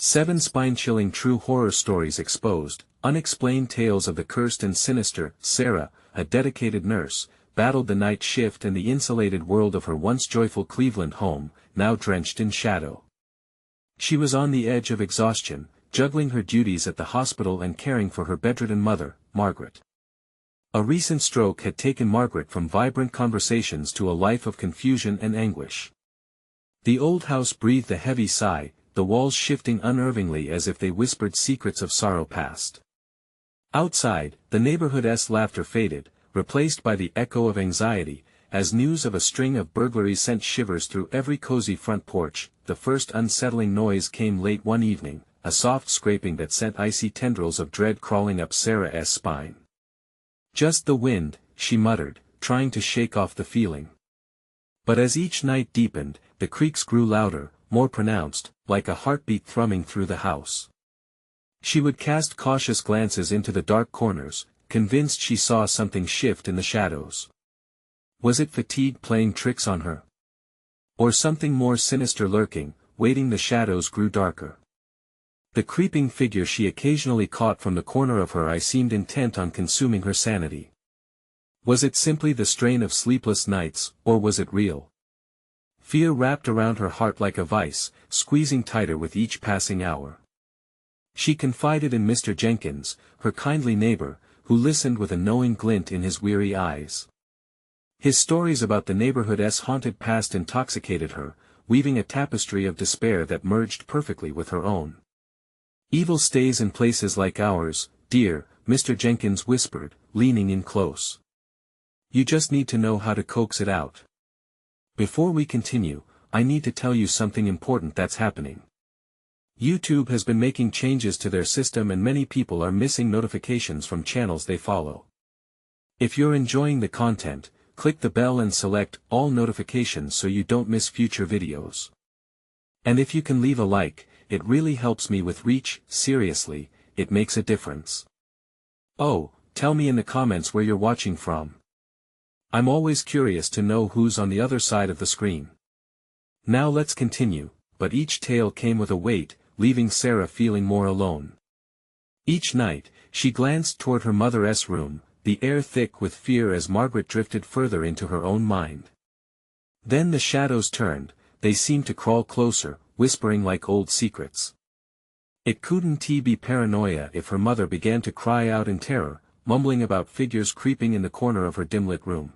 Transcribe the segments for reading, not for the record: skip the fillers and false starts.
7 spine-chilling true horror stories exposed, unexplained tales of the cursed and sinister. Sarah, a dedicated nurse, battled the night shift and the insulated world of her once joyful Cleveland home, now drenched in shadow. She was on the edge of exhaustion, juggling her duties at the hospital and caring for her bedridden mother, Margaret. A recent stroke had taken Margaret from vibrant conversations to a life of confusion and anguish. The old house breathed a heavy sigh, the walls shifting unnervingly as if they whispered secrets of sorrow past. Outside, the neighborhood's laughter faded, replaced by the echo of anxiety, as news of a string of burglaries sent shivers through every cozy front porch. The first unsettling noise came late one evening, a soft scraping that sent icy tendrils of dread crawling up Sarah's spine. "Just the wind," she muttered, trying to shake off the feeling. But as each night deepened, the creaks grew louder, more pronounced, like a heartbeat thrumming through the house. She would cast cautious glances into the dark corners, convinced she saw something shift in the shadows. Was it fatigue playing tricks on her? Or something more sinister lurking, waiting? The shadows grew darker. The creeping figure she occasionally caught from the corner of her eye seemed intent on consuming her sanity. Was it simply the strain of sleepless nights, or was it real? Fear wrapped around her heart like a vice, squeezing tighter with each passing hour. She confided in Mr. Jenkins, her kindly neighbor, who listened with a knowing glint in his weary eyes. His stories about the neighborhood's haunted past intoxicated her, weaving a tapestry of despair that merged perfectly with her own. "Evil stays in places like ours, dear," Mr. Jenkins whispered, leaning in close. "You just need to know how to coax it out. Before we continue, I need to tell you something important that's happening. YouTube has been making changes to their system and many people are missing notifications from channels they follow. If you're enjoying the content, click the bell and select all notifications so you don't miss future videos. And if you can leave a like, it really helps me with reach. Seriously, it makes a difference. Oh, tell me in the comments where you're watching from. I'm always curious to know who's on the other side of the screen. Now let's continue, but each tale came with a weight, leaving Sarah feeling more alone. Each night, she glanced toward her mother's room, the air thick with fear as Margaret drifted further into her own mind. Then the shadows turned, they seemed to crawl closer, whispering like old secrets. It couldn't be paranoia if her mother began to cry out in terror, mumbling about figures creeping in the corner of her dim-lit room.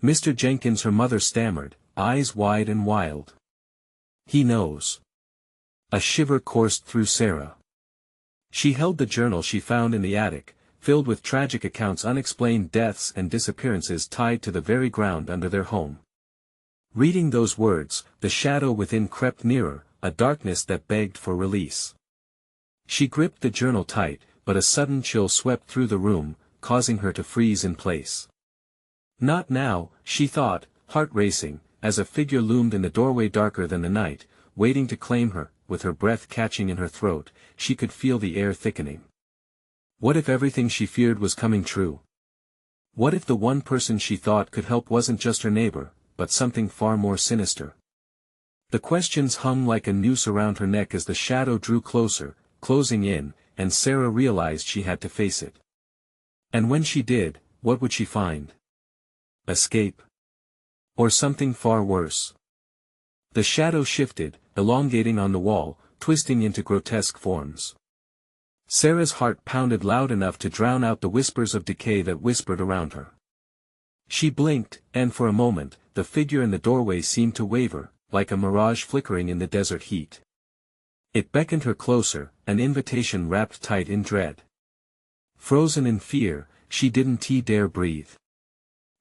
"Mr. Jenkins," her mother stammered, eyes wide and wild. "He knows." A shiver coursed through Sarah. She held the journal she found in the attic, filled with tragic accounts, unexplained deaths and disappearances tied to the very ground under their home. Reading those words, the shadow within crept nearer, a darkness that begged for release. She gripped the journal tight, but a sudden chill swept through the room, causing her to freeze in place. Not now, she thought, heart racing, as a figure loomed in the doorway darker than the night, waiting to claim her. With her breath catching in her throat, she could feel the air thickening. What if everything she feared was coming true? What if the one person she thought could help wasn't just her neighbor, but something far more sinister? The questions hung like a noose around her neck as the shadow drew closer, closing in, and Sarah realized she had to face it. And when she did, what would she find? Escape? Or something far worse? The shadow shifted, elongating on the wall, twisting into grotesque forms. Sarah's heart pounded loud enough to drown out the whispers of decay that whispered around her. She blinked, and for a moment, the figure in the doorway seemed to waver, like a mirage flickering in the desert heat. It beckoned her closer, an invitation wrapped tight in dread. Frozen in fear, she didn't dare breathe.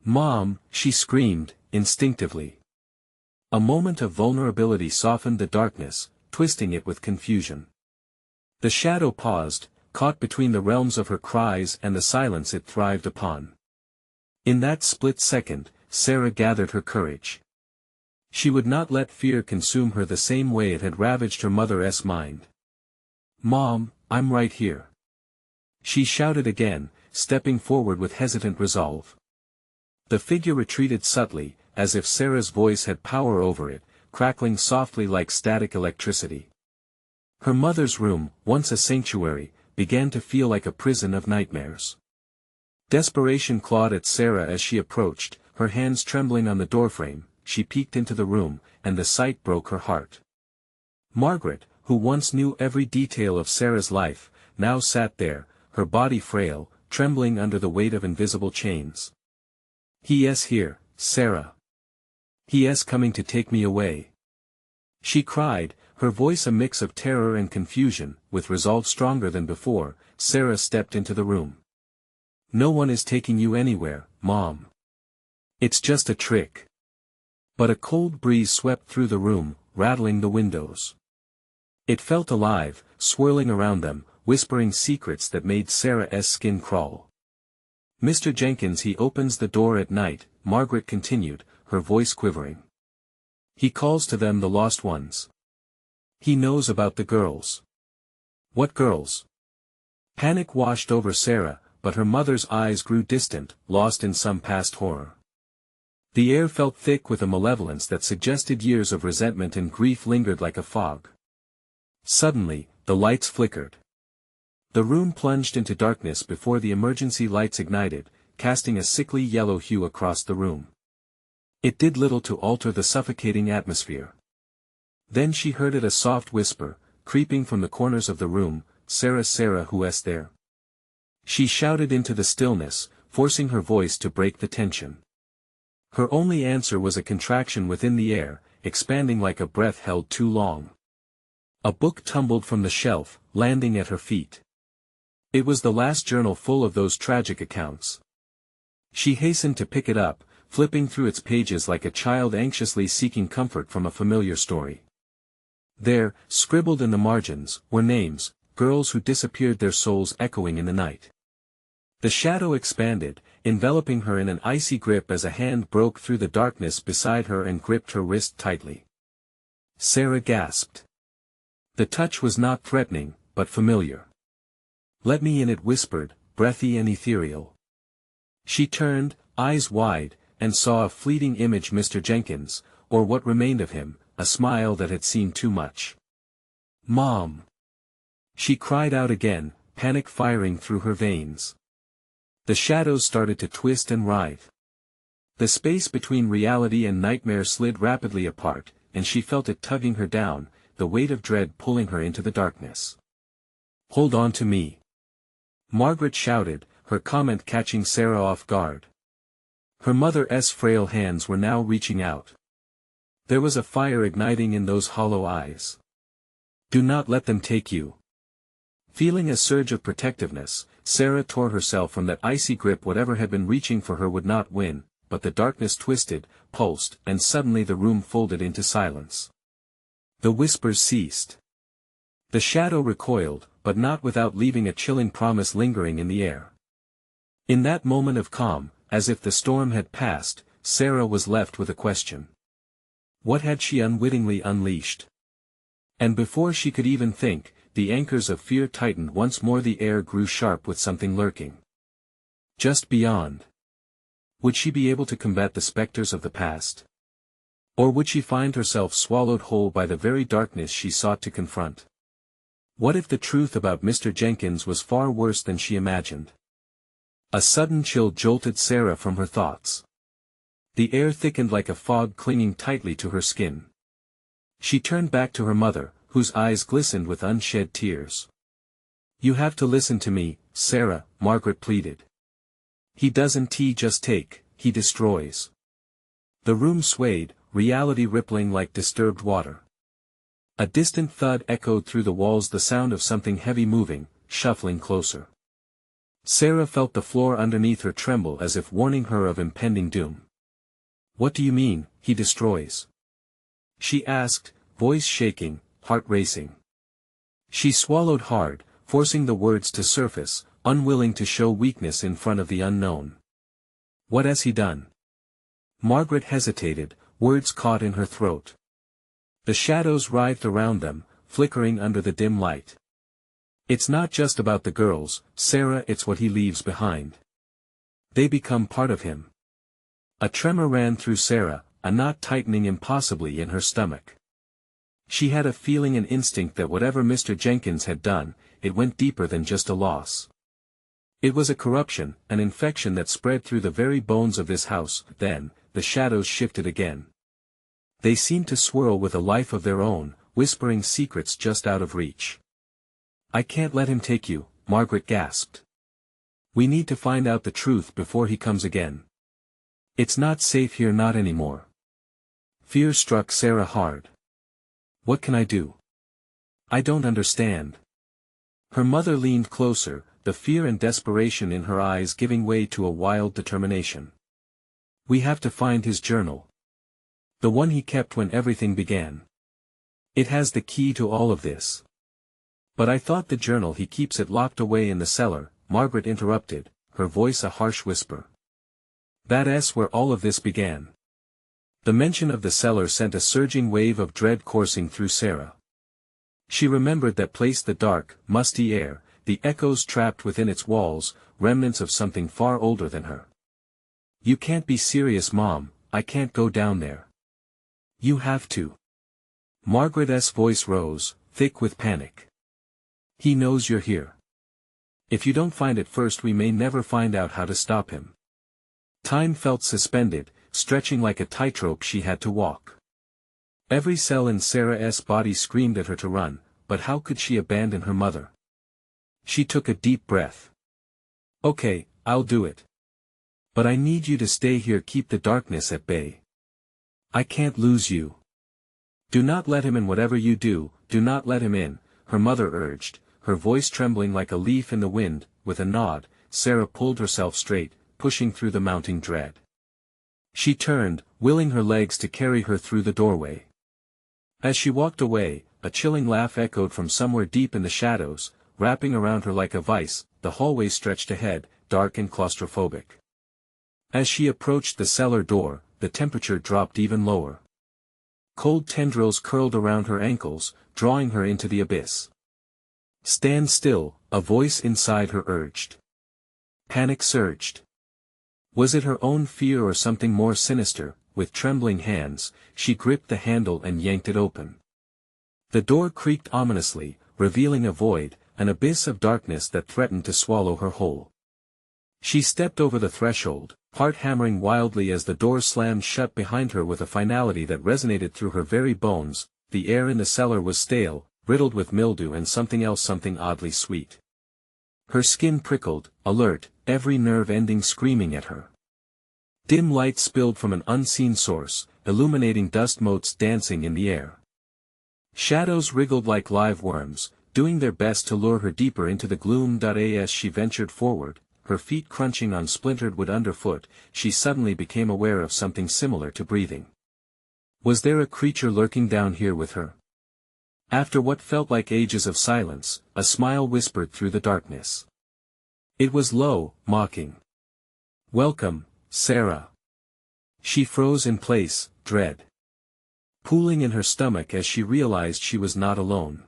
"Mom!" she screamed, instinctively. A moment of vulnerability softened the darkness, twisting it with confusion. The shadow paused, caught between the realms of her cries and the silence it thrived upon. In that split second, Sarah gathered her courage. She would not let fear consume her the same way it had ravaged her mother's mind. "Mom, I'm right here," she shouted again, stepping forward with hesitant resolve. The figure retreated subtly, as if Sarah's voice had power over it, crackling softly like static electricity. Her mother's room, once a sanctuary, began to feel like a prison of nightmares. Desperation clawed at Sarah as she approached, her hands trembling on the doorframe. She peeked into the room, and the sight broke her heart. Margaret, who once knew every detail of Sarah's life, now sat there, her body frail, trembling under the weight of invisible chains. "He is here, Sarah. He is coming to take me away," she cried, her voice a mix of terror and confusion. With resolve stronger than before, Sarah stepped into the room. "No one is taking you anywhere, Mom. It's just a trick." But a cold breeze swept through the room, rattling the windows. It felt alive, swirling around them, whispering secrets that made Sarah's skin crawl. "Mr. Jenkins, he opens the door at night," Margaret continued, her voice quivering. "He calls to them the lost ones. He knows about the girls." "What girls?" Panic washed over Sarah, but her mother's eyes grew distant, lost in some past horror. The air felt thick with a malevolence that suggested years of resentment, and grief lingered like a fog. Suddenly, the lights flickered. The room plunged into darkness before the emergency lights ignited, casting a sickly yellow hue across the room. It did little to alter the suffocating atmosphere. Then she heard a soft whisper, creeping from the corners of the room, "Sarah, Sarah, who is there?" She shouted into the stillness, forcing her voice to break the tension. Her only answer was a contraction within the air, expanding like a breath held too long. A book tumbled from the shelf, landing at her feet. It was the last journal full of those tragic accounts. She hastened to pick it up, flipping through its pages like a child anxiously seeking comfort from a familiar story. There, scribbled in the margins, were names, girls who disappeared, their souls echoing in the night. The shadow expanded, enveloping her in an icy grip as a hand broke through the darkness beside her and gripped her wrist tightly. Sarah gasped. The touch was not threatening, but familiar. "Let me in," it whispered, breathy and ethereal. She turned, eyes wide, and saw a fleeting image, Mr. Jenkins, or what remained of him, a smile that had seen too much. "Mom!" She cried out again, panic firing through her veins. The shadows started to twist and writhe. The space between reality and nightmare slid rapidly apart, and she felt it tugging her down, the weight of dread pulling her into the darkness. "Hold on to me!" Margaret shouted, her comment catching Sarah off guard. Her mother's frail hands were now reaching out. There was a fire igniting in those hollow eyes. "Do not let them take you." Feeling a surge of protectiveness, Sarah tore herself from that icy grip. Whatever had been reaching for her would not win, but the darkness twisted, pulsed, and suddenly the room folded into silence. The whispers ceased. The shadow recoiled, but not without leaving a chilling promise lingering in the air. In that moment of calm, as if the storm had passed, Sarah was left with a question. What had she unwittingly unleashed? And before she could even think, the anchors of fear tightened once more. The air grew sharp with something lurking just beyond. Would she be able to combat the specters of the past? Or would she find herself swallowed whole by the very darkness she sought to confront? What if the truth about Mr. Jenkins was far worse than she imagined? A sudden chill jolted Sarah from her thoughts. The air thickened like a fog, clinging tightly to her skin. She turned back to her mother, whose eyes glistened with unshed tears. "You have to listen to me, Sarah," Margaret pleaded. "He doesn't just take, he destroys." The room swayed, reality rippling like disturbed water. A distant thud echoed through the walls, the sound of something heavy moving, shuffling closer. Sarah felt the floor underneath her tremble as if warning her of impending doom. "What do you mean, he destroys?" she asked, voice shaking, heart racing. She swallowed hard, forcing the words to surface, unwilling to show weakness in front of the unknown. "What has he done?" Margaret hesitated, words caught in her throat. The shadows writhed around them, flickering under the dim light. "It's not just about the girls, Sarah, it's what he leaves behind. They become part of him." A tremor ran through Sarah, a knot tightening impossibly in her stomach. She had a feeling and instinct that whatever Mr. Jenkins had done, it went deeper than just a loss. It was a corruption, an infection that spread through the very bones of this house. Then, the shadows shifted again. They seemed to swirl with a life of their own, whispering secrets just out of reach. "I can't let him take you," Margaret gasped. "We need to find out the truth before he comes again. It's not safe here, not anymore." Fear struck Sarah hard. "What can I do? I don't understand." Her mother leaned closer, the fear and desperation in her eyes giving way to a wild determination. "We have to find his journal. The one he kept when everything began. It has the key to all of this." "But I thought the journal he keeps it locked away in the cellar," Margaret interrupted, her voice a harsh whisper. "That's where all of this began." The mention of the cellar sent a surging wave of dread coursing through Sarah. She remembered that place, the dark, musty air, the echoes trapped within its walls, remnants of something far older than her. "You can't be serious, Mom, I can't go down there." "You have to." Margaret's voice rose, thick with panic. "He knows you're here. If you don't find it first, we may never find out how to stop him." Time felt suspended, stretching like a tightrope she had to walk. Every cell in Sarah's body screamed at her to run, but how could she abandon her mother? She took a deep breath. "Okay, I'll do it. But I need you to stay here, keep the darkness at bay. I can't lose you. Do not let him in, whatever you do not let him in," her mother urged, her voice trembling like a leaf in the wind. With a nod, Sarah pulled herself straight, pushing through the mounting dread. She turned, willing her legs to carry her through the doorway. As she walked away, a chilling laugh echoed from somewhere deep in the shadows, wrapping around her like a vice. The hallway stretched ahead, dark and claustrophobic. As she approached the cellar door, the temperature dropped even lower. Cold tendrils curled around her ankles, drawing her into the abyss. "Stand still," a voice inside her urged. Panic surged. Was it her own fear or something more sinister? With trembling hands, she gripped the handle and yanked it open. The door creaked ominously, revealing a void, an abyss of darkness that threatened to swallow her whole. She stepped over the threshold, heart hammering wildly as the door slammed shut behind her with a finality that resonated through her very bones. The air in the cellar was stale, riddled with mildew and something else, something oddly sweet. Her skin prickled, alert, every nerve ending screaming at her. Dim light spilled from an unseen source, illuminating dust motes dancing in the air. Shadows wriggled like live worms, doing their best to lure her deeper into the gloom. As she ventured forward, her feet crunching on splintered wood underfoot, she suddenly became aware of something similar to breathing. Was there a creature lurking down here with her? After what felt like ages of silence, a smile whispered through the darkness. It was low, mocking. "Welcome, Sarah." She froze in place, dread pooling in her stomach as she realized she was not alone.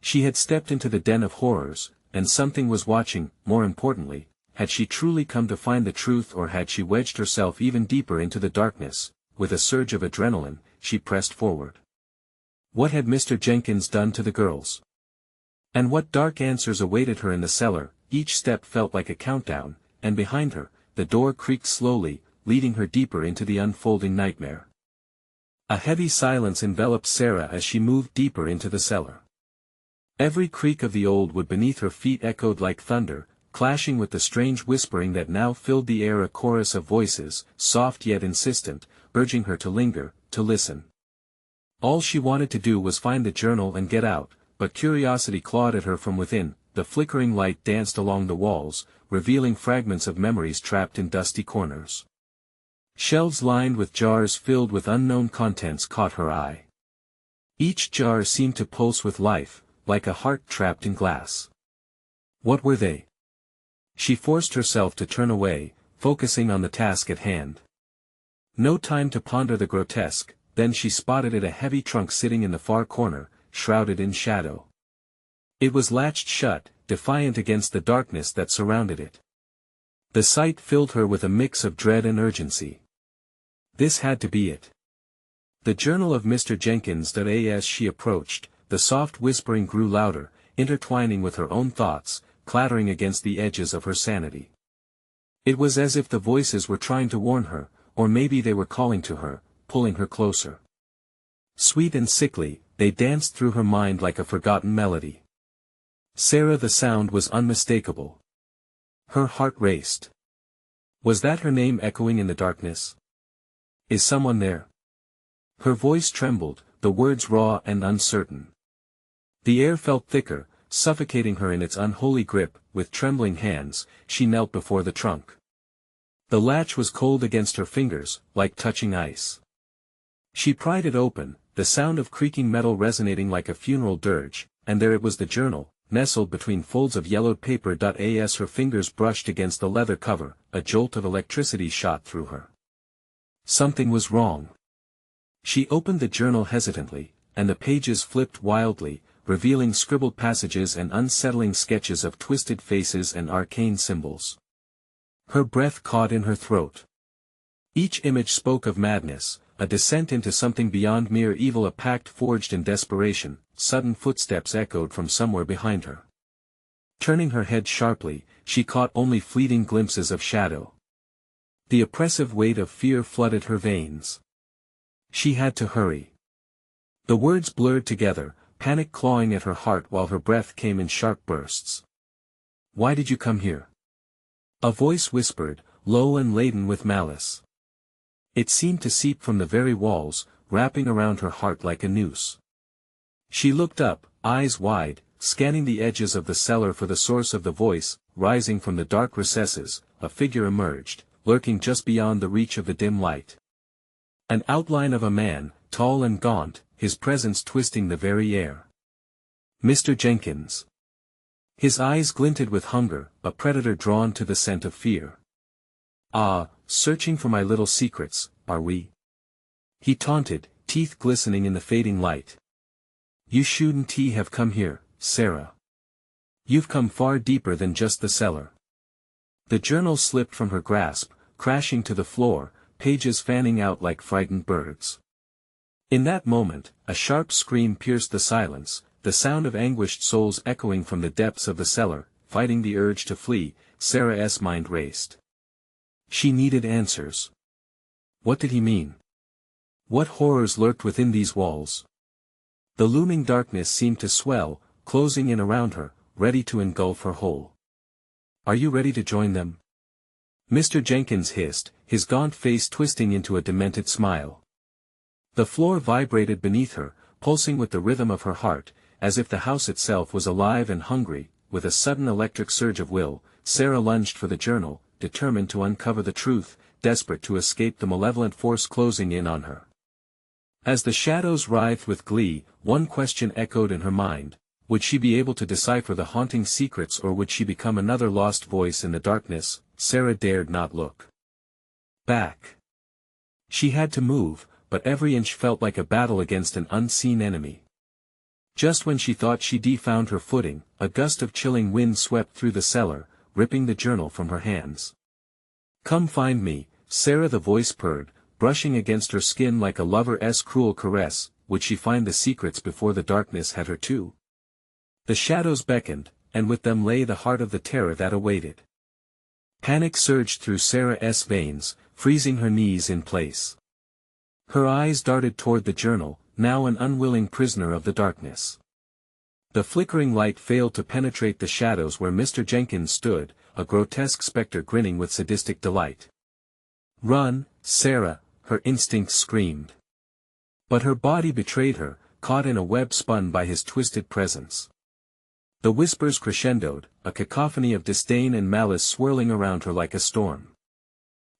She had stepped into the den of horrors, and something was watching. More importantly, had she truly come to find the truth, or had she wedged herself even deeper into the darkness? With a surge of adrenaline, she pressed forward. What had Mr. Jenkins done to the girls? And what dark answers awaited her in the cellar? Each step felt like a countdown, and behind her, the door creaked slowly, leading her deeper into the unfolding nightmare. A heavy silence enveloped Sarah as she moved deeper into the cellar. Every creak of the old wood beneath her feet echoed like thunder, clashing with the strange whispering that now filled the air, a chorus of voices, soft yet insistent, urging her to linger, to listen. All she wanted to do was find the journal and get out, but curiosity clawed at her from within. The flickering light danced along the walls, revealing fragments of memories trapped in dusty corners. Shelves lined with jars filled with unknown contents caught her eye. Each jar seemed to pulse with life, like a heart trapped in glass. What were they? She forced herself to turn away, focusing on the task at hand. No time to ponder the grotesque. Then she spotted it, a heavy trunk sitting in the far corner, shrouded in shadow. It was latched shut, defiant against the darkness that surrounded it. The sight filled her with a mix of dread and urgency. This had to be it. The journal of Mr. Jenkins. As she approached, the soft whispering grew louder, intertwining with her own thoughts, clattering against the edges of her sanity. It was as if the voices were trying to warn her, or maybe they were calling to her, pulling her closer. Sweet and sickly, they danced through her mind like a forgotten melody. Sarah, the sound was unmistakable. Her heart raced. Was that her name echoing in the darkness? Is someone there? Her voice trembled, the words raw and uncertain. The air felt thicker, suffocating her in its unholy grip. With trembling hands, she knelt before the trunk. The latch was cold against her fingers, like touching ice. She pried it open, the sound of creaking metal resonating like a funeral dirge, and there it was, the journal, nestled between folds of yellowed paper. As her fingers brushed against the leather cover, a jolt of electricity shot through her. Something was wrong. She opened the journal hesitantly, and the pages flipped wildly, revealing scribbled passages and unsettling sketches of twisted faces and arcane symbols. Her breath caught in her throat. Each image spoke of madness, a descent into something beyond mere evil, a pact forged in desperation. Sudden footsteps echoed from somewhere behind her. Turning her head sharply, she caught only fleeting glimpses of shadow. The oppressive weight of fear flooded her veins. She had to hurry. The words blurred together, panic clawing at her heart while her breath came in sharp bursts. Why did you come here? A voice whispered, low and laden with malice. It seemed to seep from the very walls, wrapping around her heart like a noose. She looked up, eyes wide, scanning the edges of the cellar for the source of the voice. Rising from the dark recesses, a figure emerged, lurking just beyond the reach of the dim light. An outline of a man, tall and gaunt, his presence twisting the very air. Mr. Jenkins. His eyes glinted with hunger, a predator drawn to the scent of fear. Ah, searching for my little secrets, are we? He taunted, teeth glistening in the fading light. You shouldn't have come here, Sarah. You've come far deeper than just the cellar. The journal slipped from her grasp, crashing to the floor, pages fanning out like frightened birds. In that moment, a sharp scream pierced the silence, the sound of anguished souls echoing from the depths of the cellar. Fighting the urge to flee, Sarah's mind raced. She needed answers. What did he mean? What horrors lurked within these walls? The looming darkness seemed to swell, closing in around her, ready to engulf her whole. Are you ready to join them? Mr. Jenkins hissed, his gaunt face twisting into a demented smile. The floor vibrated beneath her, pulsing with the rhythm of her heart, as if the house itself was alive and hungry. With a sudden electric surge of will, Sarah lunged for the journal, determined to uncover the truth, desperate to escape the malevolent force closing in on her. As the shadows writhed with glee, one question echoed in her mind. Would she be able to decipher the haunting secrets, or would she become another lost voice in the darkness? Sarah dared not look back. She had to move, but every inch felt like a battle against an unseen enemy. Just when she thought she'd found her footing, a gust of chilling wind swept through the cellar, ripping the journal from her hands. Come find me, Sarah, the voice purred, brushing against her skin like a lover's cruel caress. Would she find the secrets before the darkness had her too? The shadows beckoned, and with them lay the heart of the terror that awaited. Panic surged through Sarah's veins, freezing her knees in place. Her eyes darted toward the journal, now an unwilling prisoner of the darkness. The flickering light failed to penetrate the shadows where Mr. Jenkins stood, a grotesque specter grinning with sadistic delight. Run, Sarah, her instincts screamed. But her body betrayed her, caught in a web spun by his twisted presence. The whispers crescendoed, a cacophony of disdain and malice swirling around her like a storm.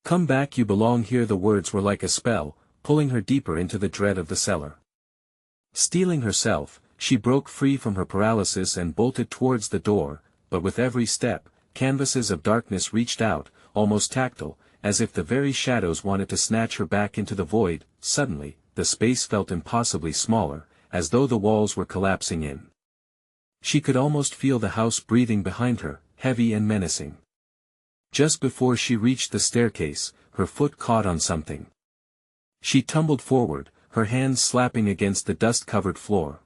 Come back, you belong here. The words were like a spell, pulling her deeper into the dread of the cellar. Steeling herself, she broke free from her paralysis and bolted towards the door, but with every step, canvases of darkness reached out, almost tactile, as if the very shadows wanted to snatch her back into the void. Suddenly, the space felt impossibly smaller, as though the walls were collapsing in. She could almost feel the house breathing behind her, heavy and menacing. Just before she reached the staircase, her foot caught on something. She tumbled forward, her hands slapping against the dust-covered floor.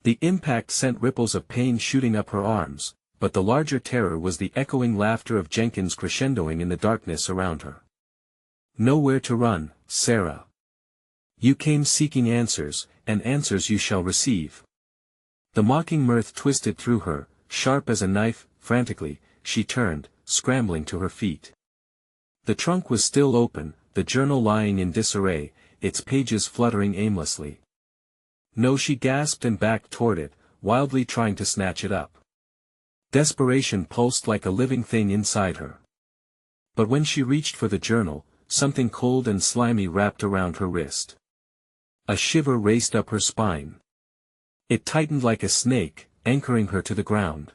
The impact sent ripples of pain shooting up her arms, but the larger terror was the echoing laughter of Jenkins crescendoing in the darkness around her. "Nowhere to run, Sarah. You came seeking answers, and answers you shall receive." The mocking mirth twisted through her, sharp as a knife. Frantically, she turned, scrambling to her feet. The trunk was still open, the journal lying in disarray, its pages fluttering aimlessly. "No," she gasped and backed toward it, wildly trying to snatch it up. Desperation pulsed like a living thing inside her. But when she reached for the journal, something cold and slimy wrapped around her wrist. A shiver raced up her spine. It tightened like a snake, anchoring her to the ground.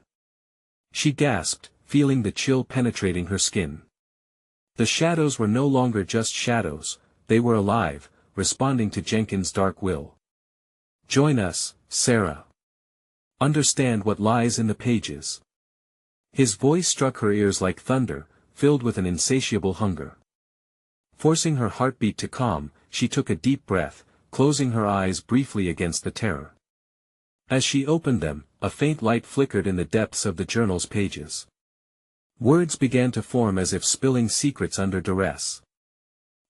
She gasped, feeling the chill penetrating her skin. The shadows were no longer just shadows, they were alive, responding to Jenkins' dark will. "Join us, Sarah. Understand what lies in the pages." His voice struck her ears like thunder, filled with an insatiable hunger. Forcing her heartbeat to calm, she took a deep breath, closing her eyes briefly against the terror. As she opened them, a faint light flickered in the depths of the journal's pages. Words began to form as if spilling secrets under duress.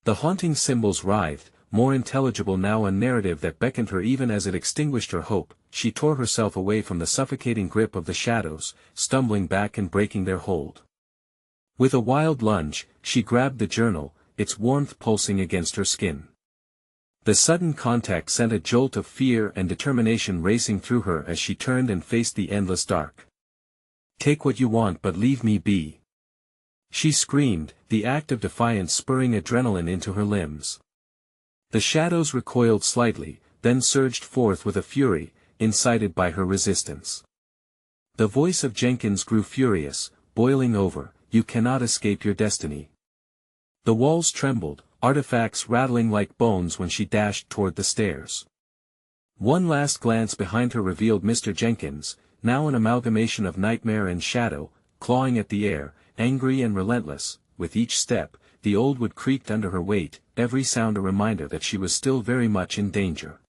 The haunting symbols writhed, more intelligible now, a narrative that beckoned her even as it extinguished her hope. She tore herself away from the suffocating grip of the shadows, stumbling back and breaking their hold. With a wild lunge, she grabbed the journal, its warmth pulsing against her skin. The sudden contact sent a jolt of fear and determination racing through her as she turned and faced the endless dark. "Take what you want but leave me be," she screamed, the act of defiance spurring adrenaline into her limbs. The shadows recoiled slightly, then surged forth with a fury, incited by her resistance. The voice of Jenkins grew furious, boiling over, "You cannot escape your destiny." The walls trembled, artifacts rattling like bones when she dashed toward the stairs. One last glance behind her revealed Mr. Jenkins, now an amalgamation of nightmare and shadow, clawing at the air, angry and relentless. With each step, the old wood creaked under her weight, every sound a reminder that she was still very much in danger.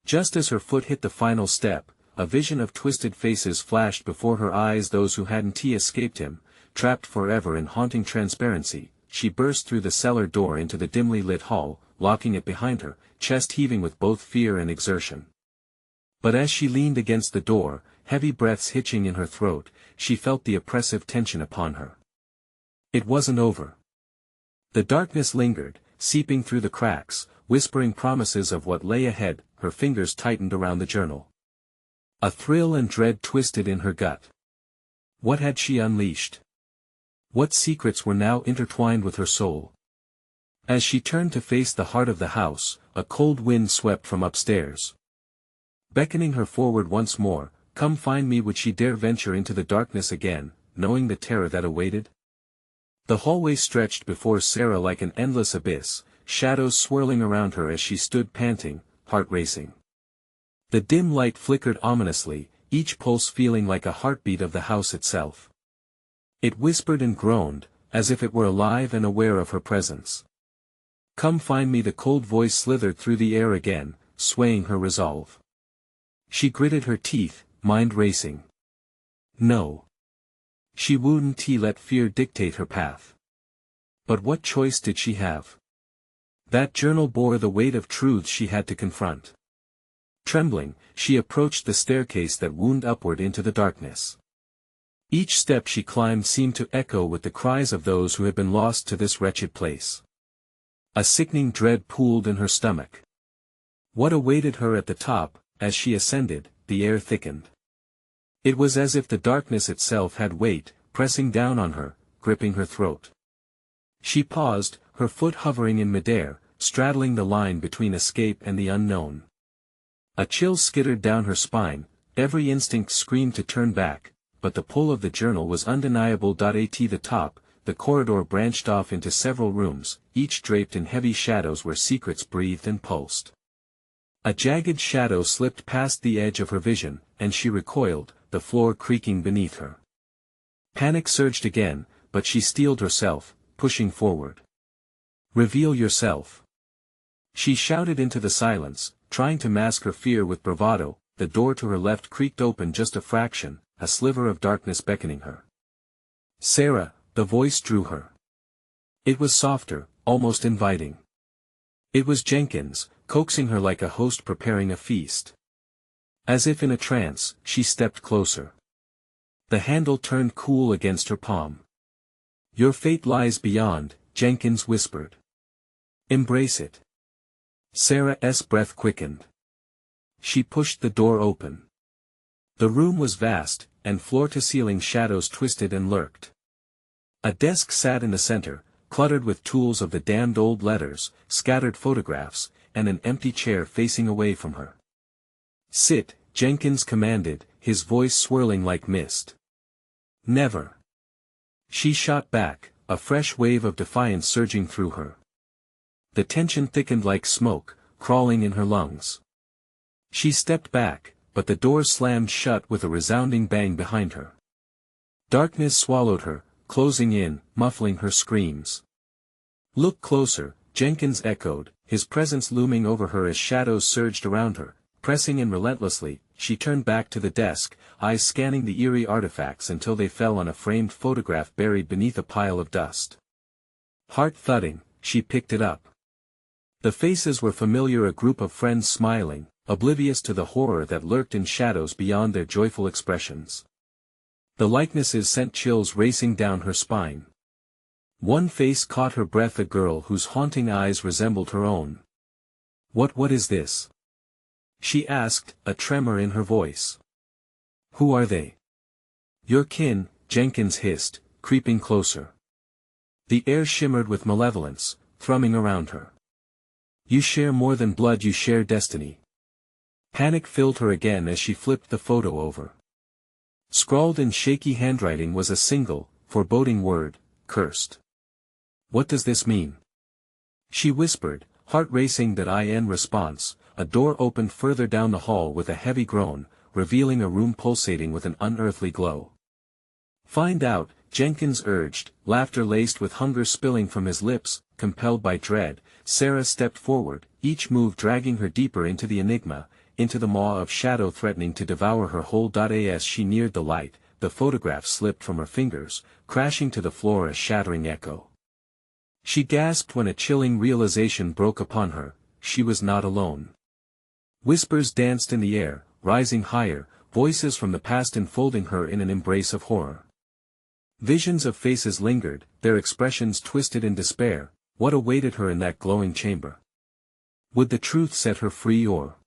Just as her foot hit the final step, a vision of twisted faces flashed before her eyes, those who hadn't escaped him, trapped forever in haunting transparency. She burst through the cellar door into the dimly lit hall, locking it behind her, chest heaving with both fear and exertion. But as she leaned against the door, heavy breaths hitching in her throat, she felt the oppressive tension upon her. It wasn't over. The darkness lingered, seeping through the cracks, whispering promises of what lay ahead. Her fingers tightened around the journal. A thrill and dread twisted in her gut. What had she unleashed? What secrets were now intertwined with her soul? As she turned to face the heart of the house, a cold wind swept from upstairs, beckoning her forward once more. "Come find me." Would she dare venture into the darkness again, knowing the terror that awaited? The hallway stretched before Sarah like an endless abyss, shadows swirling around her as she stood panting, heart racing. The dim light flickered ominously, each pulse feeling like a heartbeat of the house itself. It whispered and groaned, as if it were alive and aware of her presence. "Come find me." The cold voice slithered through the air again, swaying her resolve. She gritted her teeth, mind racing. No. She wouldn't let fear dictate her path. But what choice did she have? That journal bore the weight of truths she had to confront. Trembling, she approached the staircase that wound upward into the darkness. Each step she climbed seemed to echo with the cries of those who had been lost to this wretched place. A sickening dread pooled in her stomach. What awaited her at the top? As she ascended, the air thickened. It was as if the darkness itself had weight, pressing down on her, gripping her throat. She paused, her foot hovering in midair, straddling the line between escape and the unknown. A chill skittered down her spine, every instinct screamed to turn back, but the pull of the journal was undeniable. At the top, the corridor branched off into several rooms, each draped in heavy shadows where secrets breathed and pulsed. A jagged shadow slipped past the edge of her vision, and she recoiled, the floor creaking beneath her. Panic surged again, but she steeled herself, pushing forward. "Reveal yourself." She shouted into the silence, trying to mask her fear with bravado. The door to her left creaked open just a fraction, a sliver of darkness beckoning her. Sarah, the voice drew her. It was softer, almost inviting. It was Jenkins, coaxing her like a host preparing a feast. As if in a trance, she stepped closer. The handle turned cool against her palm. "Your fate lies beyond," Jenkins whispered. "Embrace it." Sarah's breath quickened. She pushed the door open. The room was vast, and floor-to-ceiling shadows twisted and lurked. A desk sat in the center, cluttered with tools of the damned old letters, scattered photographs, and an empty chair facing away from her. "Sit," Jenkins commanded, his voice swirling like mist. "Never." She shot back, a fresh wave of defiance surging through her. The tension thickened like smoke, crawling in her lungs. She stepped back, but the door slammed shut with a resounding bang behind her. Darkness swallowed her, closing in, muffling her screams. "Look closer," Jenkins echoed, his presence looming over her as shadows surged around her. Pressing in relentlessly, she turned back to the desk, eyes scanning the eerie artifacts until they fell on a framed photograph buried beneath a pile of dust. Heart thudding, she picked it up. The faces were familiar, a group of friends smiling, oblivious to the horror that lurked in shadows beyond their joyful expressions. The likenesses sent chills racing down her spine. One face caught her breath, a girl whose haunting eyes resembled her own. What is this?" she asked, a tremor in her voice. "Who are they?" "Your kin," Jenkins hissed, creeping closer. The air shimmered with malevolence, thrumming around her. "You share more than blood, you share destiny." Panic filled her again as she flipped the photo over. Scrawled in shaky handwriting was a single, foreboding word: "Cursed." "What does this mean?" she whispered, heart racing. That in response, a door opened further down the hall with a heavy groan, revealing a room pulsating with an unearthly glow. "Find out," Jenkins urged, laughter laced with hunger spilling from his lips. Compelled by dread, Sarah stepped forward, each move dragging her deeper into the enigma, into the maw of shadow threatening to devour her whole. As she neared the light, the photograph slipped from her fingers, crashing to the floor a shattering echo. She gasped when a chilling realization broke upon her: she was not alone. Whispers danced in the air, rising higher, voices from the past enfolding her in an embrace of horror. Visions of faces lingered, their expressions twisted in despair. What awaited her in that glowing chamber? Would the truth set her free, or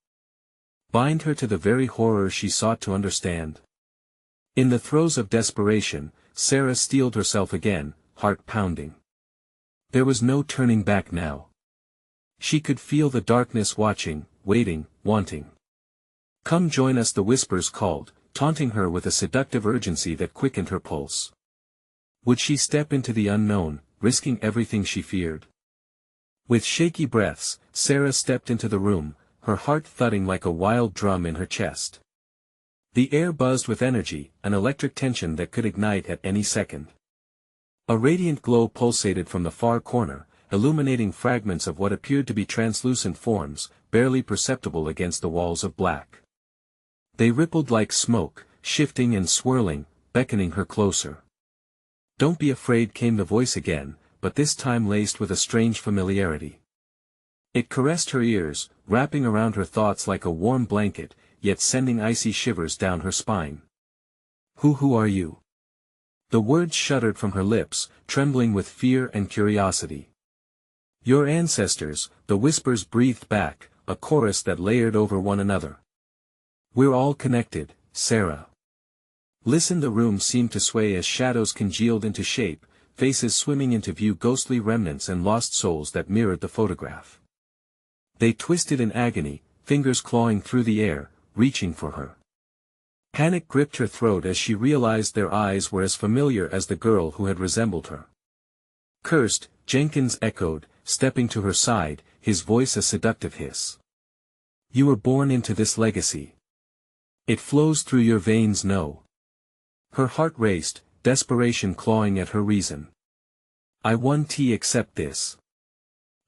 bind her to the very horror she sought to understand? In the throes of desperation, Sarah steeled herself again, heart pounding. There was no turning back now. She could feel the darkness watching, waiting, wanting. "Come join us," the whispers called, taunting her with a seductive urgency that quickened her pulse. Would she step into the unknown, risking everything she feared? With shaky breaths, Sarah stepped into the room, her heart thudding like a wild drum in her chest. The air buzzed with energy, an electric tension that could ignite at any second. A radiant glow pulsated from the far corner, illuminating fragments of what appeared to be translucent forms, barely perceptible against the walls of black. They rippled like smoke, shifting and swirling, beckoning her closer. "Don't be afraid," came the voice again, but this time laced with a strange familiarity. It caressed her ears, wrapping around her thoughts like a warm blanket, yet sending icy shivers down her spine. Who are you?" The words shuddered from her lips, trembling with fear and curiosity. "Your ancestors," the whispers breathed back, a chorus that layered over one another. "We're all connected, Sarah." Listen, the room seemed to sway as shadows congealed into shape, faces swimming into view, ghostly remnants and lost souls that mirrored the photograph. They twisted in agony, fingers clawing through the air, reaching for her. Panic gripped her throat as she realized their eyes were as familiar as the girl who had resembled her. "Cursed," Jenkins echoed, stepping to her side, his voice a seductive hiss. "You were born into this legacy. It flows through your veins, no." Her heart raced, desperation clawing at her reason. "I won't accept this.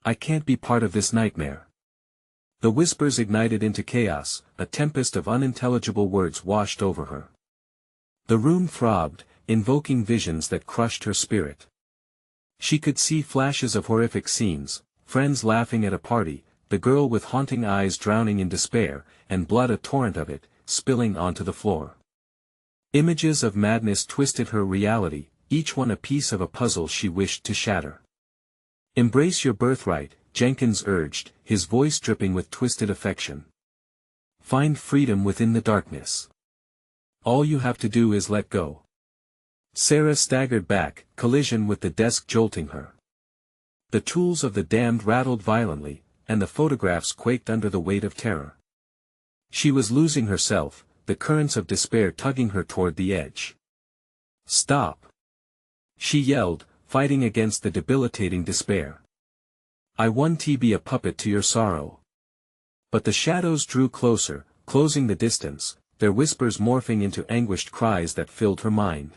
I can't be part of this nightmare. The whispers ignited into chaos, a tempest of unintelligible words washed over her. The room throbbed, invoking visions that crushed her spirit. She could see flashes of horrific scenes, friends laughing at a party, the girl with haunting eyes drowning in despair, and blood a torrent of it, spilling onto the floor. Images of madness twisted her reality, each one a piece of a puzzle she wished to shatter. Embrace your birthright, Jenkins urged, his voice dripping with twisted affection. Find freedom within the darkness. All you have to do is let go. Sarah staggered back, collision with the desk jolting her. The tools of the damned rattled violently, and the photographs quaked under the weight of terror. She was losing herself, the currents of despair tugging her toward the edge. Stop! She yelled, fighting against the debilitating despair. I want to be a puppet to your sorrow. But the shadows drew closer, closing the distance, their whispers morphing into anguished cries that filled her mind.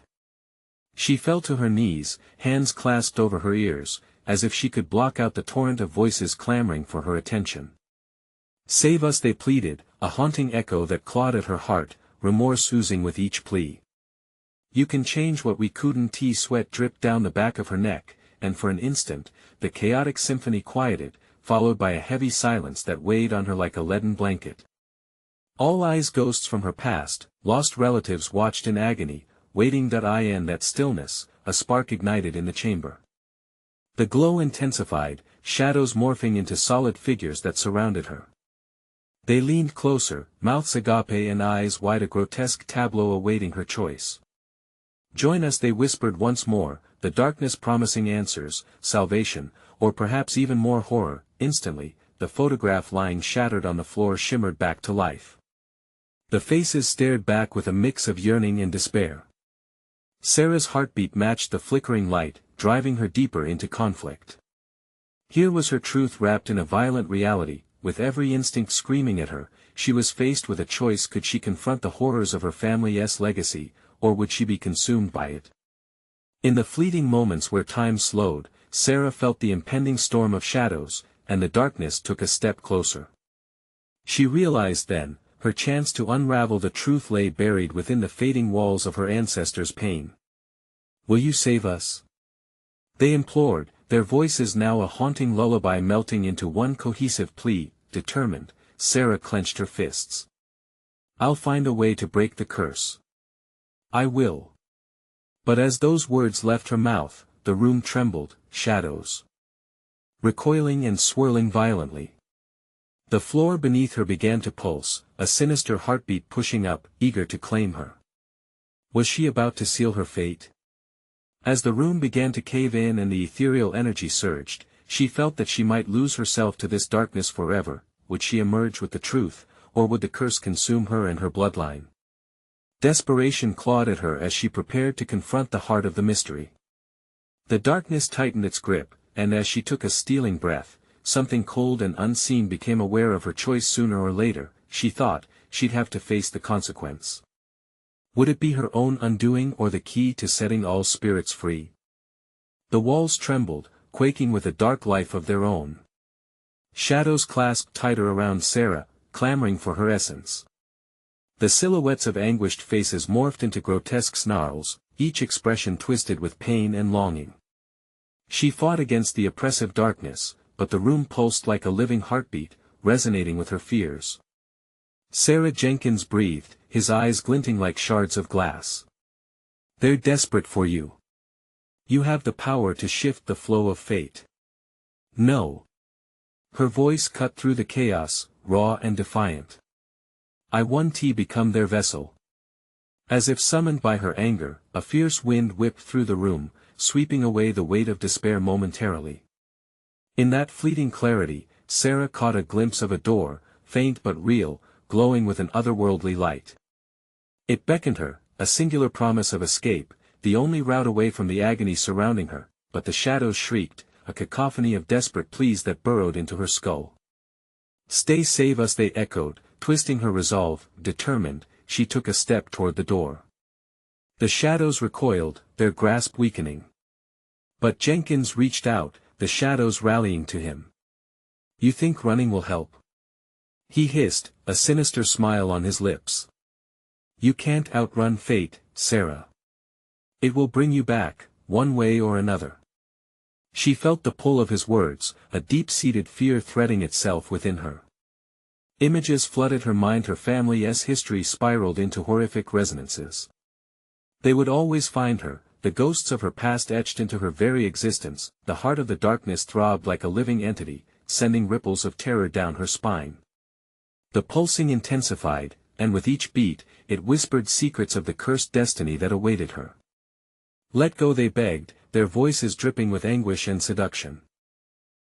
She fell to her knees, hands clasped over her ears, as if she could block out the torrent of voices clamoring for her attention. Save us, they pleaded, a haunting echo that clawed at her heart, remorse oozing with each plea. You can change what we couldn't. Sweat dripped down the back of her neck, and for an instant, the chaotic symphony quieted, followed by a heavy silence that weighed on her like a leaden blanket. All eyes ghosts from her past, lost relatives watched in agony, waiting. In that stillness, a spark ignited in the chamber. The glow intensified, shadows morphing into solid figures that surrounded her. They leaned closer, mouths agape and eyes wide, a grotesque tableau awaiting her choice. Join us, they whispered once more, the darkness promising answers, salvation, or perhaps even more horror. Instantly, the photograph lying shattered on the floor shimmered back to life. The faces stared back with a mix of yearning and despair. Sarah's heartbeat matched the flickering light, driving her deeper into conflict. Here was her truth wrapped in a violent reality, with every instinct screaming at her. She was faced with a choice: could she confront the horrors of her family's legacy, or would she be consumed by it? In the fleeting moments where time slowed, Sarah felt the impending storm of shadows, and the darkness took a step closer. She realized then, her chance to unravel the truth lay buried within the fading walls of her ancestors' pain. Will you save us? They implored, their voices now a haunting lullaby melting into one cohesive plea. Determined, Sarah clenched her fists. I'll find a way to break the curse. I will. But as those words left her mouth, the room trembled, shadows recoiling and swirling violently. The floor beneath her began to pulse, a sinister heartbeat pushing up, eager to claim her. Was she about to seal her fate? As the room began to cave in and the ethereal energy surged, she felt that she might lose herself to this darkness forever. Would she emerge with the truth, or would the curse consume her and her bloodline? Desperation clawed at her as she prepared to confront the heart of the mystery. The darkness tightened its grip, and as she took a stealing breath, something cold and unseen became aware of her choice. Sooner or later, she thought, she'd have to face the consequence. Would it be her own undoing or the key to setting all spirits free? The walls trembled, quaking with a dark life of their own. Shadows clasped tighter around Sarah, clamoring for her essence. The silhouettes of anguished faces morphed into grotesque snarls, each expression twisted with pain and longing. She fought against the oppressive darkness, but the room pulsed like a living heartbeat, resonating with her fears. Sarah Jenkins breathed, his eyes glinting like shards of glass. They're desperate for you. You have the power to shift the flow of fate. No. Her voice cut through the chaos, raw and defiant. I want to become their vessel. As if summoned by her anger, a fierce wind whipped through the room, sweeping away the weight of despair momentarily. In that fleeting clarity, Sarah caught a glimpse of a door, faint but real, glowing with an otherworldly light. It beckoned her, a singular promise of escape, the only route away from the agony surrounding her, but the shadows shrieked, a cacophony of desperate pleas that burrowed into her skull. Stay, save us, they echoed, twisting her resolve. Determined, she took a step toward the door. The shadows recoiled, their grasp weakening. But Jenkins reached out, the shadows rallying to him. You think running will help? He hissed, a sinister smile on his lips. You can't outrun fate, Sarah. It will bring you back, one way or another. She felt the pull of his words, a deep-seated fear threading itself within her. Images flooded her mind, her family's history spiraled into horrific resonances. They would always find her, the ghosts of her past etched into her very existence. The heart of the darkness throbbed like a living entity, sending ripples of terror down her spine. The pulsing intensified, and with each beat, it whispered secrets of the cursed destiny that awaited her. Let go, they begged, their voices dripping with anguish and seduction.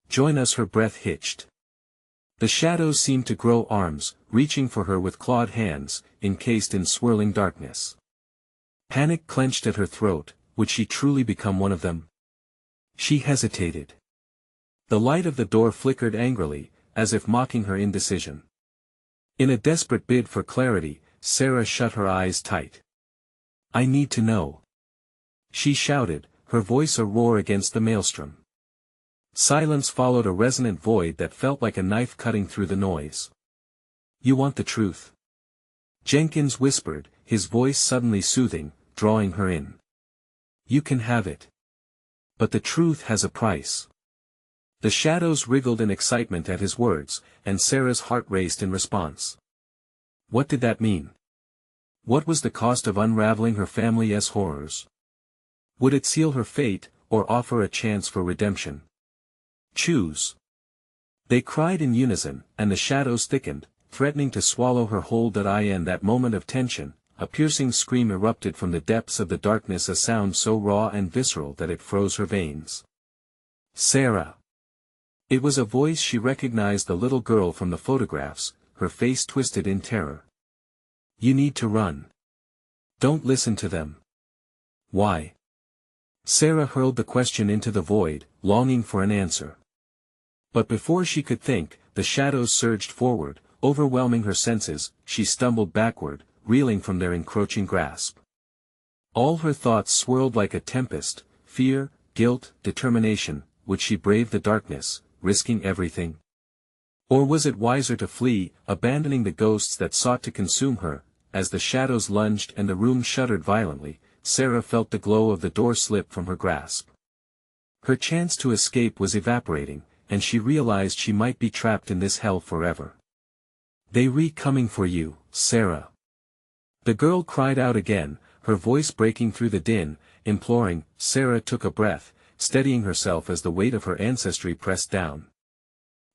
Join us, her breath hitched. The shadows seemed to grow arms, reaching for her with clawed hands, encased in swirling darkness. Panic clenched at her throat. Would she truly become one of them? She hesitated. The light of the door flickered angrily, as if mocking her indecision. In a desperate bid for clarity, Sarah shut her eyes tight. I need to know. She shouted, her voice a roar against the maelstrom. Silence followed, a resonant void that felt like a knife cutting through the noise. You want the truth? Jenkins whispered, his voice suddenly soothing, drawing her in. You can have it. But the truth has a price. The shadows wriggled in excitement at his words, and Sarah's heart raced in response. What did that mean? What was the cost of unraveling her family's horrors? Would it seal her fate, or offer a chance for redemption? Choose. They cried in unison, and the shadows thickened, threatening to swallow her whole. In that moment of tension, a piercing scream erupted from the depths of the darkness, a sound so raw and visceral that it froze her veins. Sarah! It was a voice she recognized, the little girl from the photographs, her face twisted in terror. You need to run. Don't listen to them. Why? Sarah hurled the question into the void, longing for an answer. But before she could think, the shadows surged forward, overwhelming her senses. She stumbled backward, reeling from their encroaching grasp. All her thoughts swirled like a tempest: fear, guilt, determination. Would she brave the darkness, risking everything? Or was it wiser to flee, abandoning the ghosts that sought to consume her? As the shadows lunged and the room shuddered violently, Sarah felt the glow of the door slip from her grasp. Her chance to escape was evaporating, and she realized she might be trapped in this hell forever. They coming for you, Sarah. The girl cried out again, her voice breaking through the din, imploring. Sarah took a breath, steadying herself as the weight of her ancestry pressed down.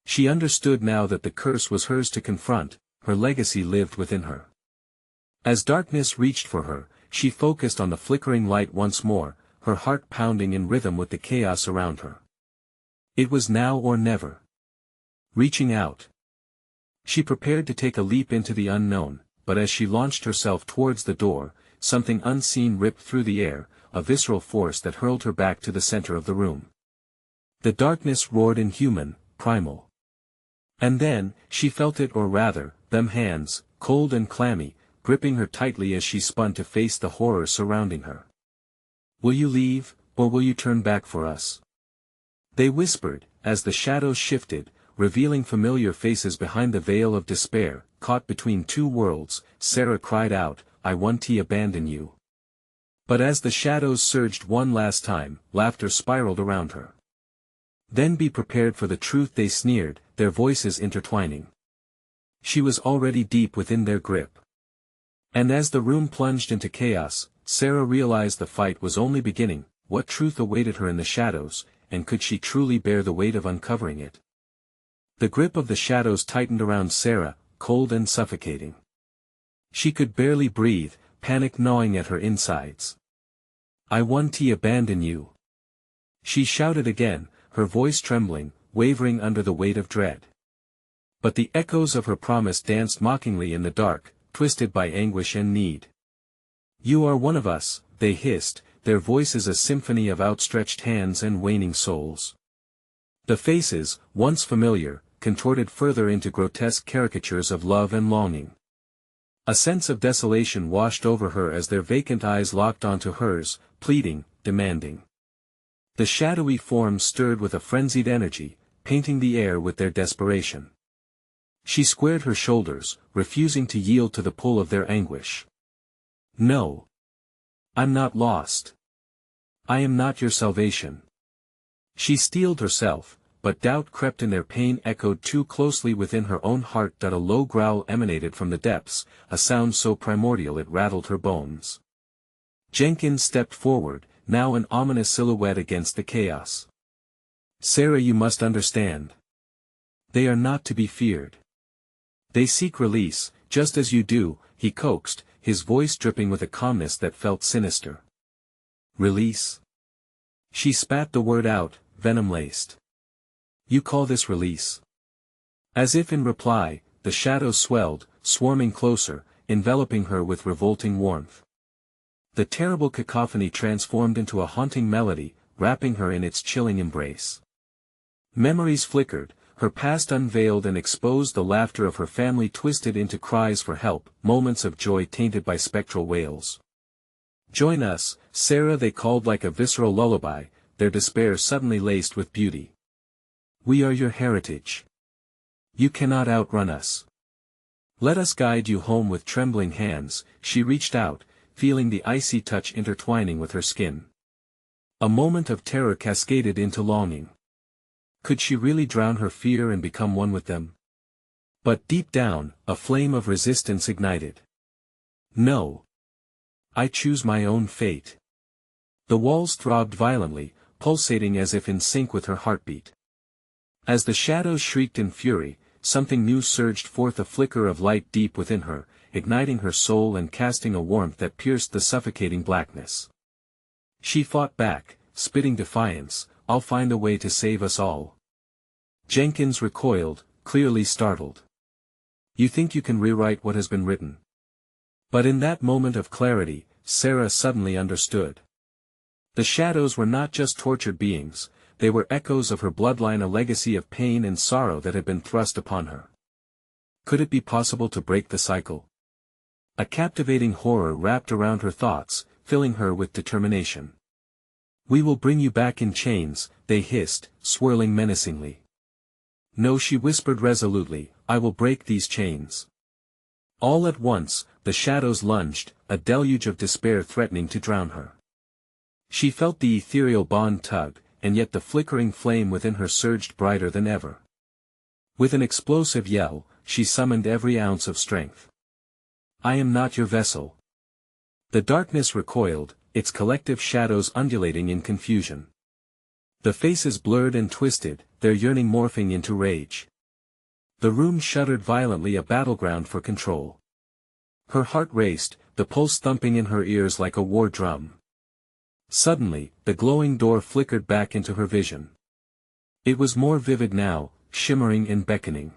She understood now that the curse was hers to confront, her legacy lived within her. As darkness reached for her, she focused on the flickering light once more, her heart pounding in rhythm with the chaos around her. It was now or never. Reaching out. She prepared to take a leap into the unknown, but as she launched herself towards the door, something unseen ripped through the air, a visceral force that hurled her back to the center of the room. The darkness roared inhuman, primal. And then, she felt it, or rather, them hands, cold and clammy, gripping her tightly as she spun to face the horror surrounding her. Will you leave, or will you turn back for us? They whispered, as the shadows shifted, revealing familiar faces behind the veil of despair. Caught between two worlds, Sarah cried out, I won't abandon you. But as the shadows surged one last time, laughter spiraled around her. Then be prepared for the truth, they sneered, their voices intertwining. She was already deep within their grip. And as the room plunged into chaos, Sarah realized the fight was only beginning. What truth awaited her in the shadows, and could she truly bear the weight of uncovering it? The grip of the shadows tightened around Sarah, cold and suffocating. She could barely breathe, panic gnawing at her insides. I won't abandon you. She shouted again, her voice trembling, wavering under the weight of dread. But the echoes of her promise danced mockingly in the dark, twisted by anguish and need. You are one of us, they hissed, their voices a symphony of outstretched hands and waning souls. The faces, once familiar, contorted further into grotesque caricatures of love and longing. A sense of desolation washed over her as their vacant eyes locked onto hers, pleading, demanding. The shadowy forms stirred with a frenzied energy, painting the air with their desperation. She squared her shoulders, refusing to yield to the pull of their anguish. No. I'm not lost. I am not your salvation. She steeled herself, but doubt crept in. Their pain echoed too closely within her own heart that a low growl emanated from the depths, a sound so primordial it rattled her bones. Jenkins stepped forward, now an ominous silhouette against the chaos. Sarah, you must understand. They are not to be feared. They seek release, just as you do, he coaxed, his voice dripping with a calmness that felt sinister. Release? She spat the word out, venom-laced. You call this release? As if in reply, the shadows swelled, swarming closer, enveloping her with revolting warmth. The terrible cacophony transformed into a haunting melody, wrapping her in its chilling embrace. Memories flickered, her past unveiled and exposed, the laughter of her family twisted into cries for help, moments of joy tainted by spectral wails. Join us, Sarah, they called like a visceral lullaby, their despair suddenly laced with beauty. We are your heritage. You cannot outrun us. Let us guide you home. With trembling hands, she reached out, feeling the icy touch intertwining with her skin. A moment of terror cascaded into longing. Could she really drown her fear and become one with them? But deep down, a flame of resistance ignited. No. I choose my own fate. The walls throbbed violently, pulsating as if in sync with her heartbeat. As the shadows shrieked in fury, something new surged forth, a flicker of light deep within her, igniting her soul and casting a warmth that pierced the suffocating blackness. She fought back, spitting defiance, I'll find a way to save us all. Jenkins recoiled, clearly startled. You think you can rewrite what has been written? But in that moment of clarity, Sarah suddenly understood. The shadows were not just tortured beings, they were echoes of her bloodline, a legacy of pain and sorrow that had been thrust upon her. Could it be possible to break the cycle? A captivating horror wrapped around her thoughts, filling her with determination. We will bring you back in chains, they hissed, swirling menacingly. No, she whispered resolutely, I will break these chains. All at once, the shadows lunged, a deluge of despair threatening to drown her. She felt the ethereal bond tug, and yet the flickering flame within her surged brighter than ever. With an explosive yell, she summoned every ounce of strength. I am not your vessel. The darkness recoiled, its collective shadows undulating in confusion. The faces blurred and twisted, their yearning morphing into rage. The room shuddered violently, a battleground for control. Her heart raced, the pulse thumping in her ears like a war drum. Suddenly, the glowing door flickered back into her vision. It was more vivid now, shimmering and beckoning.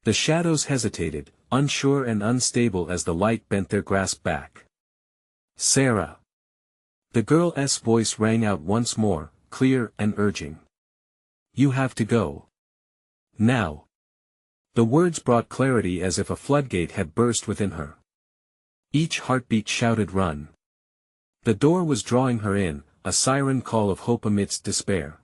The shadows hesitated, unsure and unstable as the light bent their grasp back. Sarah. The girl's voice rang out once more, clear and urging. You have to go. Now. The words brought clarity as if a floodgate had burst within her. Each heartbeat shouted run. The door was drawing her in, a siren call of hope amidst despair.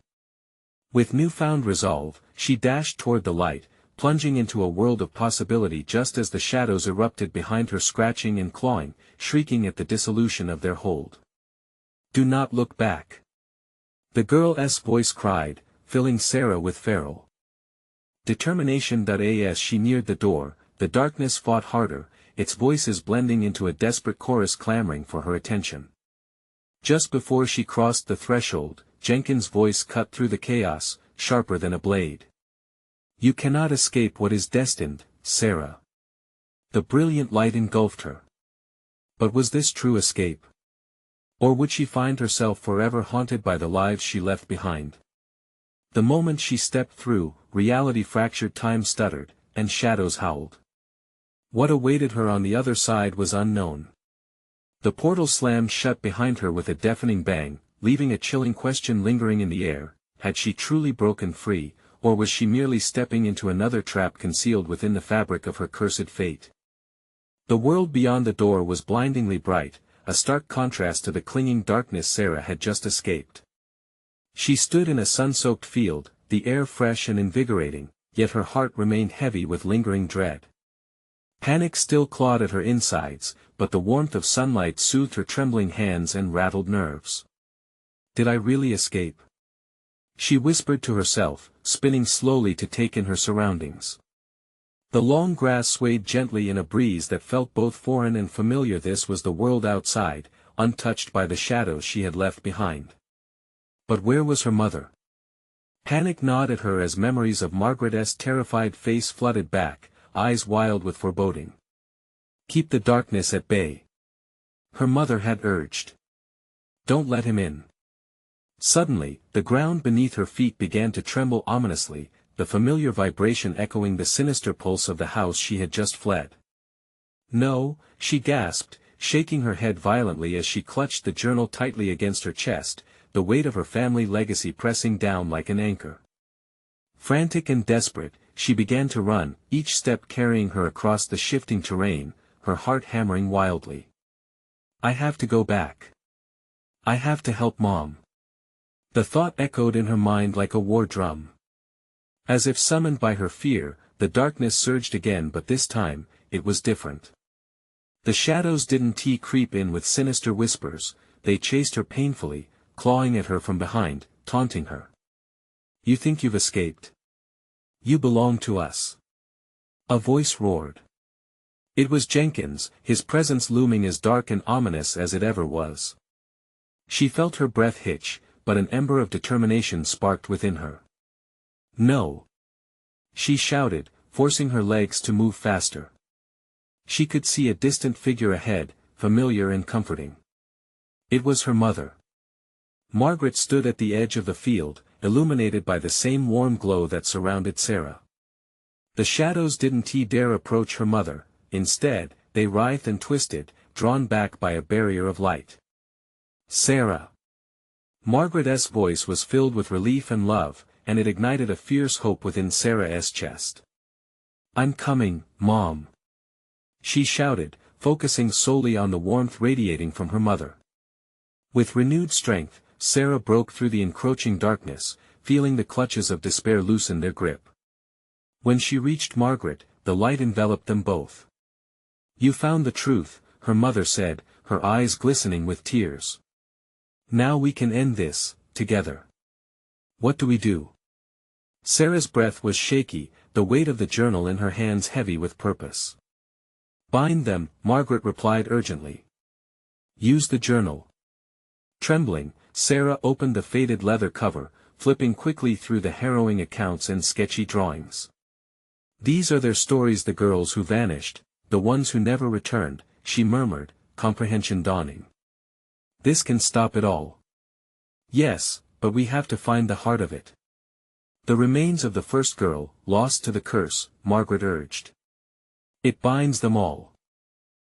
With newfound resolve, she dashed toward the light, plunging into a world of possibility just as the shadows erupted behind her, scratching and clawing, shrieking at the dissolution of their hold. Do not look back. The girl's voice cried, filling Sarah with feral determination. As she neared the door, the darkness fought harder, its voices blending into a desperate chorus clamoring for her attention. Just before she crossed the threshold, Jenkins' voice cut through the chaos, sharper than a blade. You cannot escape what is destined, Sarah. The brilliant light engulfed her. But was this true escape? Or would she find herself forever haunted by the lives she left behind? The moment she stepped through, reality fractured, time stuttered, and shadows howled. What awaited her on the other side was unknown. The portal slammed shut behind her with a deafening bang, leaving a chilling question lingering in the air. Had she truly broken free, or was she merely stepping into another trap concealed within the fabric of her cursed fate? The world beyond the door was blindingly bright, a stark contrast to the clinging darkness Sarah had just escaped. She stood in a sun-soaked field, the air fresh and invigorating, yet her heart remained heavy with lingering dread. Panic still clawed at her insides, but the warmth of sunlight soothed her trembling hands and rattled nerves. Did I really escape? She whispered to herself, spinning slowly to take in her surroundings. The long grass swayed gently in a breeze that felt both foreign and familiar. This was the world outside, untouched by the shadows she had left behind. But where was her mother? Panic gnawed at her as memories of Margaret's terrified face flooded back, eyes wild with foreboding. Keep the darkness at bay, her mother had urged. Don't let him in. Suddenly, the ground beneath her feet began to tremble ominously, the familiar vibration echoing the sinister pulse of the house she had just fled. No, she gasped, shaking her head violently as she clutched the journal tightly against her chest, the weight of her family legacy pressing down like an anchor. Frantic and desperate, she began to run, each step carrying her across the shifting terrain, her heart hammering wildly. I have to go back. I have to help Mom. The thought echoed in her mind like a war drum. As if summoned by her fear, the darkness surged again, but this time, it was different. The shadows didn't creep in with sinister whispers, they chased her painfully, clawing at her from behind, taunting her. You think you've escaped? You belong to us. A voice roared. It was Jenkins, his presence looming as dark and ominous as it ever was. She felt her breath hitch, but an ember of determination sparked within her. No! She shouted, forcing her legs to move faster. She could see a distant figure ahead, familiar and comforting. It was her mother. Margaret stood at the edge of the field, illuminated by the same warm glow that surrounded Sarah. The shadows didn't dare approach her mother, instead, they writhed and twisted, drawn back by a barrier of light. Sarah! Margaret's voice was filled with relief and love, and it ignited a fierce hope within Sarah's chest. I'm coming, Mom! She shouted, focusing solely on the warmth radiating from her mother. With renewed strength, Sarah broke through the encroaching darkness, feeling the clutches of despair loosen their grip. When she reached Margaret, the light enveloped them both. You found the truth, her mother said, her eyes glistening with tears. Now we can end this, together. What do we do? Sarah's breath was shaky, the weight of the journal in her hands heavy with purpose. Bind them, Margaret replied urgently. Use the journal. Trembling, Sarah opened the faded leather cover, flipping quickly through the harrowing accounts and sketchy drawings. These are their stories, the girls who vanished, the ones who never returned, she murmured, comprehension dawning. This can stop it all. Yes, but we have to find the heart of it. The remains of the first girl, lost to the curse, Margaret urged. It binds them all.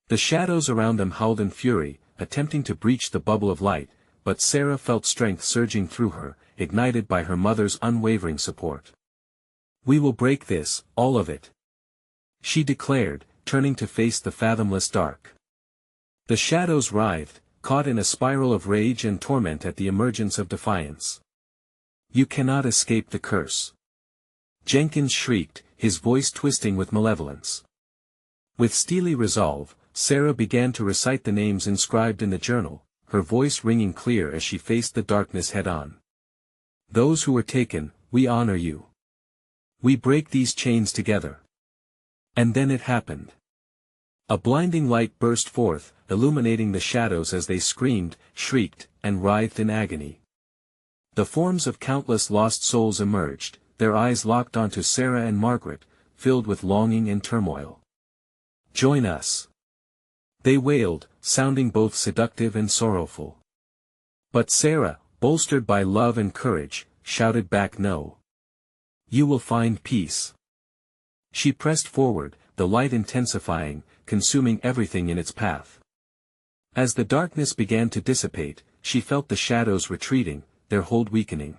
The shadows around them howled in fury, attempting to breach the bubble of light, but Sarah felt strength surging through her, ignited by her mother's unwavering support. We will break this, all of it. She declared, turning to face the fathomless dark. The shadows writhed, caught in a spiral of rage and torment at the emergence of defiance. You cannot escape the curse. Jenkins shrieked, his voice twisting with malevolence. With steely resolve, Sarah began to recite the names inscribed in the journal, her voice ringing clear as she faced the darkness head-on. Those who were taken, we honor you. We break these chains together. And then it happened. A blinding light burst forth, illuminating the shadows as they screamed, shrieked, and writhed in agony. The forms of countless lost souls emerged, their eyes locked onto Sarah and Margaret, filled with longing and turmoil. Join us. They wailed, sounding both seductive and sorrowful. But Sarah, bolstered by love and courage, shouted back no. You will find peace. She pressed forward, the light intensifying, consuming everything in its path. As the darkness began to dissipate, she felt the shadows retreating, their hold weakening.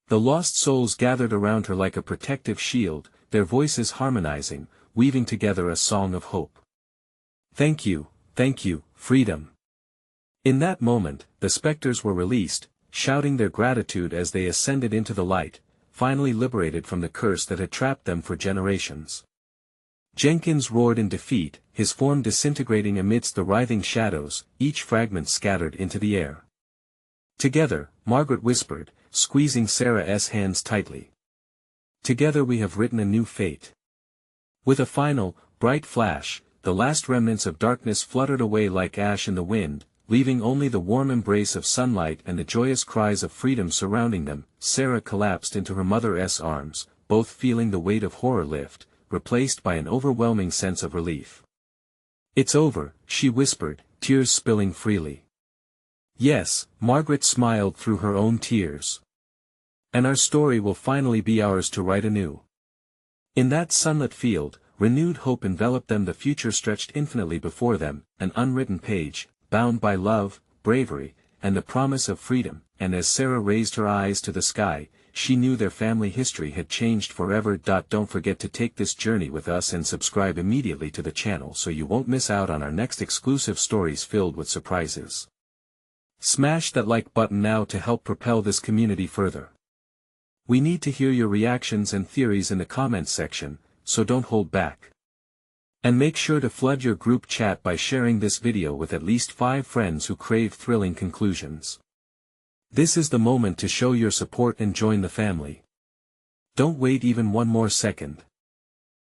The lost souls gathered around her like a protective shield, their voices harmonizing, weaving together a song of hope. Thank you, freedom. In that moment, the specters were released, shouting their gratitude as they ascended into the light, finally liberated from the curse that had trapped them for generations. Jenkins roared in defeat, his form disintegrating amidst the writhing shadows, each fragment scattered into the air. Together, Margaret whispered, squeezing Sarah's hands tightly. Together we have written a new fate. With a final, bright flash, the last remnants of darkness fluttered away like ash in the wind, leaving only the warm embrace of sunlight and the joyous cries of freedom surrounding them. Sarah collapsed into her mother's arms, both feeling the weight of horror lift, replaced by an overwhelming sense of relief. "It's over," she whispered, tears spilling freely. Yes, Margaret smiled through her own tears. And our story will finally be ours to write anew. In that sunlit field, renewed hope enveloped them. The future stretched infinitely before them, an unwritten page, bound by love, bravery, and the promise of freedom. And as Sarah raised her eyes to the sky, she knew their family history had changed forever. Don't forget to take this journey with us and subscribe immediately to the channel so you won't miss out on our next exclusive stories filled with surprises. Smash that like button now to help propel this community further. We need to hear your reactions and theories in the comments section, so don't hold back. And make sure to flood your group chat by sharing this video with at least 5 friends who crave thrilling conclusions. This is the moment to show your support and join the family. Don't wait even one more second.